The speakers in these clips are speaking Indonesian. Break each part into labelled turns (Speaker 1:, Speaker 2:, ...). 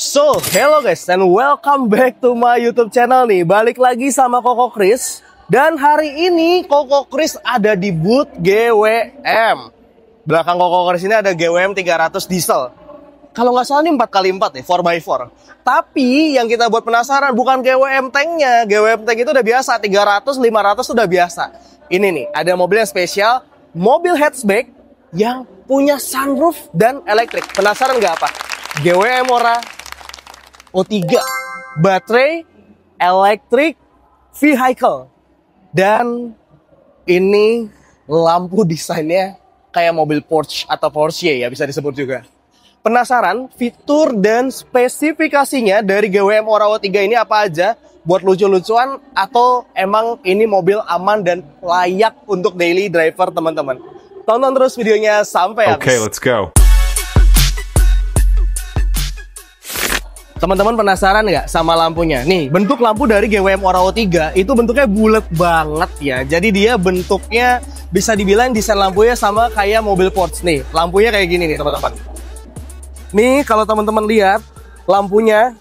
Speaker 1: So, hello guys, and welcome back to my YouTube channel nih. Balik lagi sama Koko Chris. Dan hari ini Koko Chris ada di booth GWM. Belakang Koko Chris ini ada GWM 300 diesel. Kalau nggak salah ini 4x4 ya, 4x4. Tapi yang kita buat penasaran bukan GWM tanknya. GWM tank itu udah biasa, 300, 500 udah biasa. Ini nih, ada mobil yang spesial, mobil hatchback yang punya sunroof dan elektrik. Penasaran nggak apa? GWM Ora O3, baterai, elektrik, vehicle. Dan ini lampu desainnya kayak mobil Porsche atau Porsche ya bisa disebut juga. Penasaran fitur dan spesifikasinya dari GWM Ora O3 ini apa aja? Buat lucu-lucuan atau emang ini mobil aman dan layak untuk daily driver teman-teman? Tonton terus videonya sampai habis.
Speaker 2: Okay, let's go.
Speaker 1: Teman-teman penasaran nggak sama lampunya? Nih, bentuk lampu dari GWM Ora O3 itu bentuknya bulat banget ya. Jadi dia bentuknya bisa dibilang desain lampunya sama kayak mobil Porsche nih. Lampunya kayak gini nih teman-teman. Nih kalau teman-teman lihat lampunya,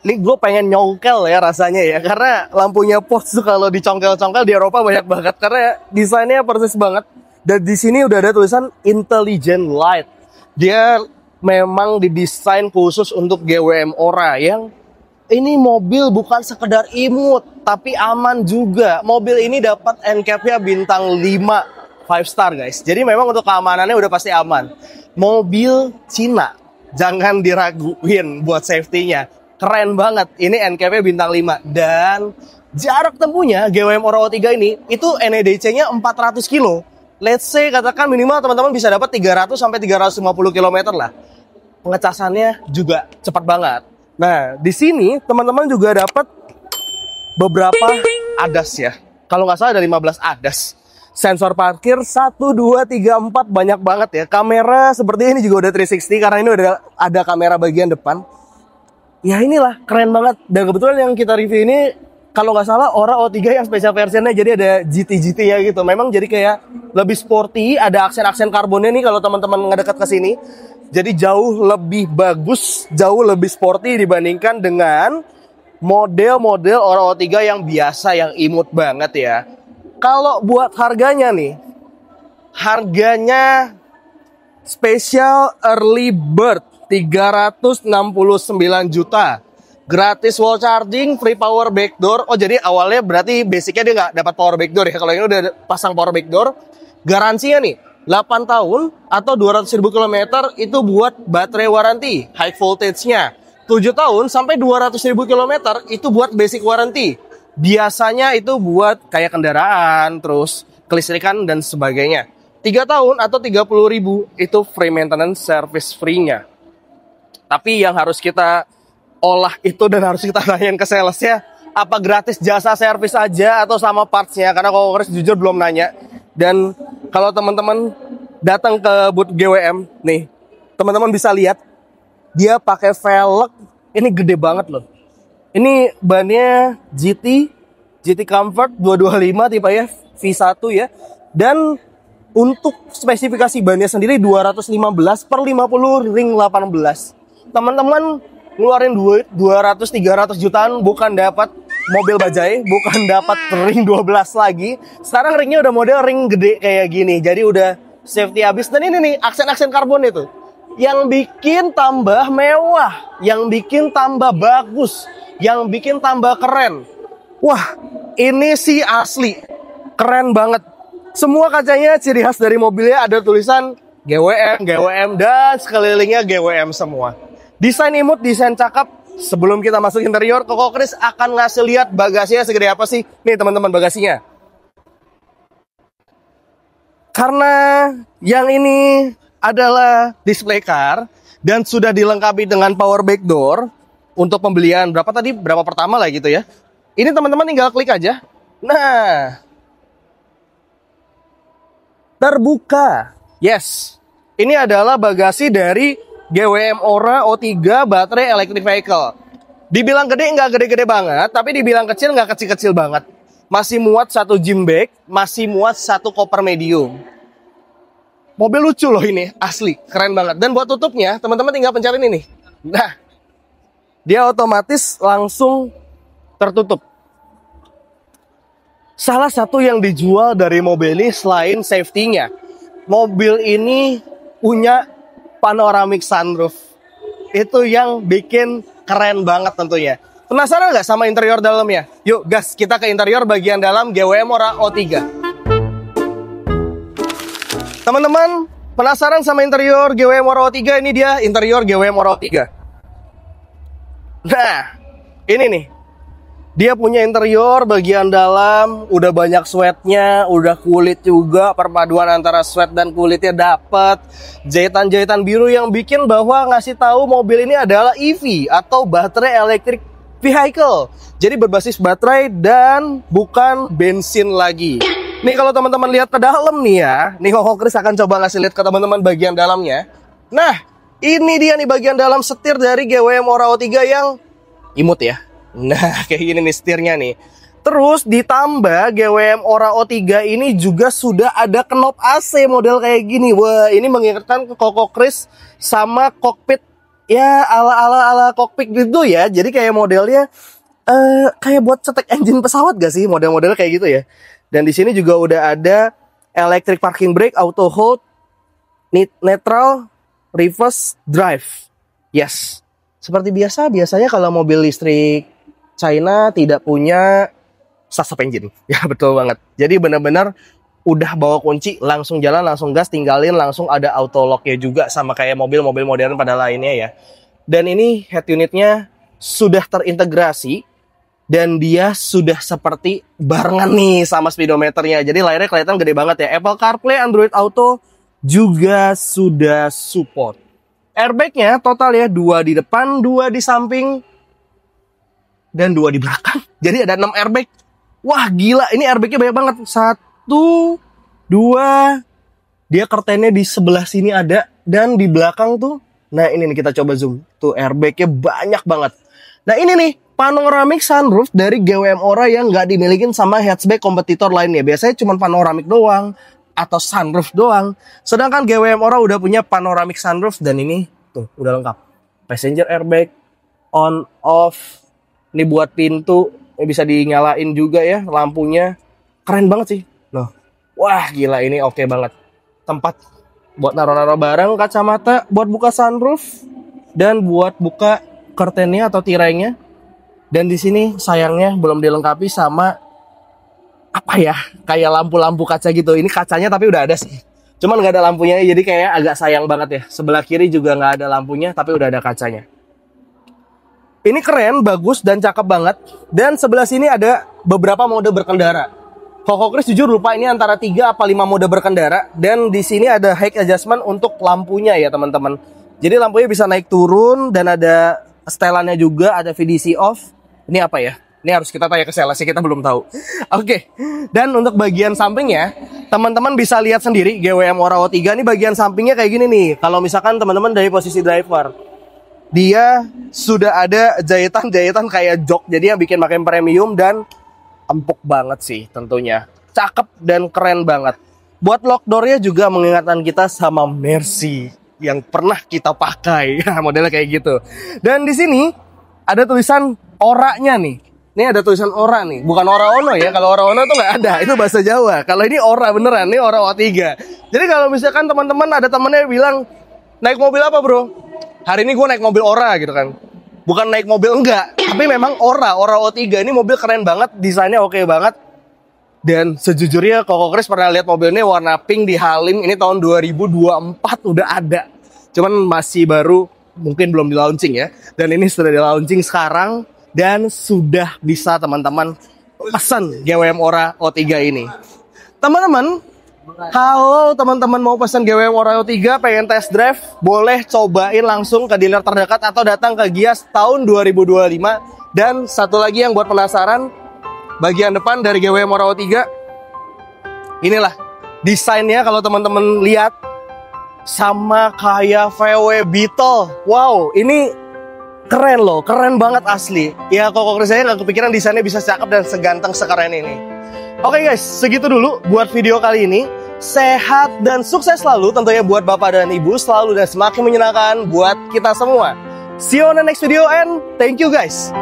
Speaker 1: nih gue pengen nyongkel ya rasanya ya. Karena lampunya Porsche kalau dicongkel-congkel di Eropa banyak banget. Karena desainnya persis banget. Dan di sini udah ada tulisan Intelligent Light. Dia memang didesain khusus untuk GWM Ora yang ini mobil bukan sekedar imut tapi aman juga. Mobil ini dapat NCAP-nya bintang 5 5 star guys. Jadi memang untuk keamanannya udah pasti aman. Mobil Cina, jangan diraguin buat safety-nya. Keren banget. Ini NCAP-nya bintang 5 dan jarak tempuhnya GWM Ora O3 ini itu NEDC-nya 400 kilo. Let's say katakan minimal teman-teman bisa dapat 300 sampai 350 km lah. Pengecasannya juga cepat banget. Nah, di sini teman-teman juga dapat beberapa ADAS ya. Kalau nggak salah ada 15 ADAS. Sensor parkir 1, 2, 3, 4 banyak banget ya. Kamera seperti ini juga udah 360 karena ini udah ada kamera bagian depan. Ya inilah, keren banget. Dan kebetulan yang kita review ini kalau nggak salah Ora O3 yang spesial versionnya jadi ada GT-GT ya gitu. Memang jadi kayak lebih sporty, ada aksen-aksen karbonnya nih kalau teman-teman ngedekat ke sini. Jadi jauh lebih bagus, jauh lebih sporty dibandingkan dengan model-model Ora O3 yang biasa, yang imut banget ya. Kalau buat harganya nih, harganya special early bird 369 juta. Gratis wall charging, free power backdoor. Oh jadi awalnya berarti basicnya dia nggak dapat power backdoor ya. Kalau ini udah pasang power backdoor. Garansinya nih 8 tahun atau 200.000 km itu buat baterai waranti high voltage-nya. 7 tahun sampai 200.000 km itu buat basic warranty. Biasanya itu buat kayak kendaraan, terus kelistrikan dan sebagainya. 3 tahun atau 30.000 itu free maintenance service free-nya. Tapi yang harus kita olah itu dan harus kita tanyain ke salesnya, apa gratis jasa servis aja atau sama partsnya, karena kalau Chris jujur belum nanya. Dan kalau teman-teman datang ke booth GWM nih, teman-teman bisa lihat dia pakai velg ini gede banget loh. Ini bannya GT Comfort 225 tipe ya V1 ya. Dan untuk spesifikasi bannya sendiri 215/50 ring 18. Teman-teman ngeluarin duit 200-300 jutaan bukan dapat mobil bajai, bukan dapat ring 12 lagi. Sekarang ringnya udah model ring gede kayak gini. Jadi udah safety habis. Dan ini nih aksen-aksen karbon itu yang bikin tambah mewah, yang bikin tambah bagus, yang bikin tambah keren. Wah, ini sih asli keren banget. Semua kacanya ciri khas dari mobilnya ada tulisan GWM dan sekelilingnya GWM semua. Desain imut, desain cakep. Sebelum kita masuk interior, Koko Chris akan ngasih lihat bagasinya segede apa sih. Nih teman-teman bagasinya. Karena yang ini adalah display car dan sudah dilengkapi dengan power backdoor untuk pembelian berapa pertama lah gitu ya. Ini teman-teman tinggal klik aja. Nah, terbuka. Yes, ini adalah bagasi dari GWM Ora O3 baterai electric vehicle. Dibilang gede nggak gede-gede banget, tapi dibilang kecil nggak kecil-kecil banget. Masih muat 1 gym bag, masih muat 1 koper medium. Mobil lucu loh ini, asli, keren banget. Dan buat tutupnya, teman-teman tinggal pencetin ini. Nah, dia otomatis langsung tertutup. Salah satu yang dijual dari mobil ini selain safety-nya, mobil ini punya panoramic sunroof. Itu yang bikin keren banget tentunya. Penasaran nggak sama interior dalamnya? Yuk gas, kita ke interior bagian dalam GWM Ora O3. Teman-teman, penasaran sama interior GWM Ora O3? Ini dia interior GWM Ora O3. Nah, ini nih. Dia punya interior bagian dalam, udah banyak sweatnya, udah kulit juga, perpaduan antara sweat dan kulitnya dapet. Jahitan-jahitan biru yang bikin bahwa ngasih tahu mobil ini adalah EV atau baterai electric vehicle. Jadi berbasis baterai dan bukan bensin lagi. Nih kalau teman-teman lihat ke dalam nih ya, nih Koko Kris akan coba ngasih lihat ke teman-teman bagian dalamnya. Nah, ini dia nih bagian dalam setir dari GWM Ora O3 yang imut ya. Nah, kayak gini nih setirnya nih. Terus ditambah GWM Ora O3 ini juga sudah ada knop AC model kayak gini. Wah, ini mengingatkan ke Koko Kris sama kokpit ya ala kokpit gitu ya. Jadi kayak modelnya kayak buat cetek engine pesawat gak sih model-model kayak gitu ya. Dan di sini juga udah ada electric parking brake, auto hold, neutral, reverse drive. Yes. Seperti biasanya kalau mobil listrik China tidak punya start engine. Ya betul banget. Jadi benar-benar udah bawa kunci, langsung jalan, langsung gas, tinggalin, langsung ada auto lock-nya juga sama kayak mobil-mobil modern pada lainnya ya. Dan ini head unitnya sudah terintegrasi dan dia sudah seperti barengan nih sama speedometernya. Jadi layarnya kelihatan gede banget ya. Apple CarPlay, Android Auto juga sudah support. Airbag-nya total ya 2 di depan, 2 di samping, dan 2 di belakang. Jadi ada 6 airbag. Wah gila, ini airbagnya banyak banget. 1, 2, dia curtainnya di sebelah sini ada. Dan di belakang tuh, nah ini nih kita coba zoom. Tuh airbagnya banyak banget. Nah ini nih, panoramic sunroof dari GWM Ora yang nggak dimilikin sama hatchback kompetitor lainnya. Biasanya cuma panoramic doang atau sunroof doang. Sedangkan GWM Ora udah punya panoramic sunroof dan ini tuh udah lengkap. Passenger airbag, on, off. Ini buat pintu, ini bisa dinyalain juga ya lampunya. Keren banget sih. Loh. Wah gila ini oke banget. Tempat buat naruh-naruh barang, kacamata, buat buka sunroof dan buat buka curtainnya atau tirainya. Dan di sini sayangnya belum dilengkapi sama apa ya? Kayak lampu-lampu kaca gitu. Ini kacanya tapi udah ada sih. Cuman nggak ada lampunya jadi kayak agak sayang banget ya. Sebelah kiri juga nggak ada lampunya tapi udah ada kacanya. Ini keren, bagus, dan cakep banget. Dan sebelah sini ada beberapa mode berkendara. Koko Kris jujur lupa ini antara 3 apa 5 mode berkendara. Dan di sini ada height adjustment untuk lampunya ya teman-teman. Jadi lampunya bisa naik turun dan ada setelannya juga, ada VDC off. Ini apa ya? Ini harus kita tanya ke sales, kita belum tahu. Oke. Dan untuk bagian sampingnya, teman-teman bisa lihat sendiri GWM Ora O3 ini bagian sampingnya kayak gini nih. Kalau misalkan teman-teman dari posisi driver, dia sudah ada jahitan-jahitan kayak jok. Jadi yang bikin makin premium dan empuk banget sih tentunya. Cakep dan keren banget. Buat lock door-nya juga mengingatkan kita sama Mercy yang pernah kita pakai. Modelnya kayak gitu. Dan di sini ada tulisan Ora-nya nih. Ini ada tulisan Ora nih. Bukan Ora Ono ya. Kalau Ora Ono tuh nggak ada. Itu bahasa Jawa. Kalau ini Ora beneran. Ini Ora O3. Jadi kalau misalkan teman-teman ada temennya bilang, naik mobil apa bro? Hari ini gue naik mobil Ora gitu kan. Bukan naik mobil enggak, tapi memang Ora O3 ini mobil keren banget, desainnya oke banget. Dan sejujurnya Koko Kris pernah lihat mobil ini warna pink di Halim, ini tahun 2024 udah ada. Cuman masih baru, mungkin belum di launching ya. Dan ini sudah di launching sekarang dan sudah bisa teman-teman pesan GWM Ora O3 ini. Teman-teman, kalau teman-teman mau pesan GWM Ora O3 pengen test drive, boleh cobain langsung ke dealer terdekat atau datang ke Gias tahun 2025. Dan satu lagi yang buat penasaran, bagian depan dari GWM Ora O3, inilah desainnya kalau teman-teman lihat sama kayak VW Beetle. Wow, ini keren loh, keren banget asli. Ya Koko Kris saya nggak kepikiran desainnya bisa cakep dan seganteng sekeren ini. Oke guys, segitu dulu buat video kali ini. Sehat dan sukses selalu tentunya buat Bapak dan Ibu, selalu dan semakin menyenangkan buat kita semua. See you on the next video and thank you guys.